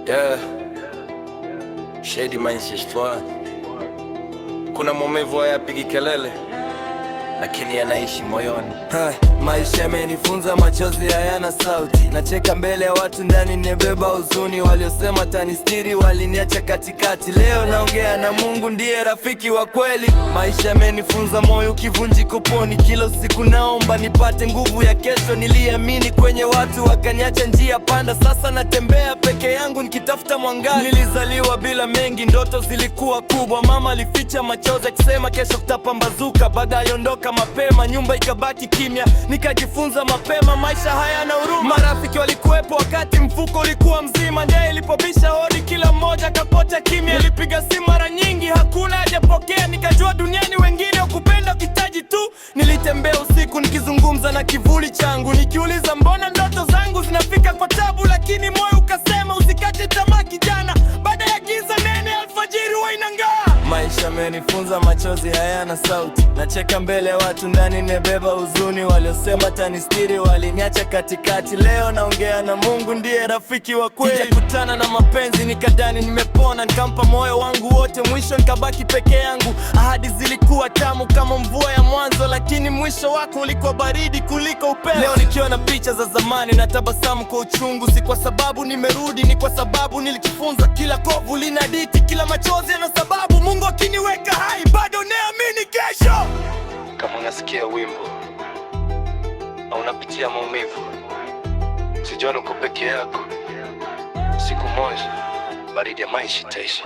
Yeah, shady maisha shwa. Kuna maumivu hayapigi kelele, lakini yanaishi moyoni. Maisha yamenifunza machozi hayana sauti. Nacheka mbele ya watu, ndani nimebeba huzuni. Waliosema tanistiri waliniacha katikati. Leo naongea na Mungu, ndiye rafiki wa kweli. Maisha yamenifunza moyo ukivunjika poni. Kila siku naomba nipate nguvu ya kesho. Niliamini kwenye watu wakaniacha njia panda. Sasa natembea peke yangu nikitafuta mwangaza. Nilizaliwa bila mengi, ndoto zilikuwa kubwa. Mama alificha machozi akisema kesho kutapambazuka. Baadaye ondoka mapema, nyumba ikabaki kimya. Nikajifunza mapema maisha hayana huruma. Marafiki walikuwepo wakati mfuko ulikuwa mzima. Njaa ilipobisha hodi, kila mmoja kapota kimya. Nilipiga simu mara nyingi, hakuna hajapokea. Nikajua duniani wengine ukupenda ukitaji tu. Nilitembea usiku nikizungumza na kivuli changu, nikiuliza mbona ndoto zangu zinafika kwa tabu. Lakini moyo ukasema usikate tamaa kijana, baada ya giza nene alfajiri huwa inang'aa. Maisha yamenifunza machozi hayana sauti. Nacheka mbele ya watu, ndani nimebeba huzuni. Waliosema tanistiri waliniacha katikati. Leo naongea na Mungu, ndiye rafiki wa kweli. Sijakutana na mapenzi nikadhani nimepona, nikampa moyo wangu wote, mwisho nikabaki peke yangu. Ahadi zilikuwa tamu kama mvua ya mwanzo, lakini mwisho wako ulikuwa baridi kuliko upendo. Leo nikiona picha za zamani na tabasamu kwa uchungu. Si kwa sababu nimerudi, ni kwa sababu nilijifunza. Kila kovu lina hadithi, kila machozi yana sababu. Mungu akiniweka hai, bado naamini kesho. Kama unasikia wimbo au unapitia maumivu, usijione uko peke yako. Siku moja baridi ya maisha itaisha.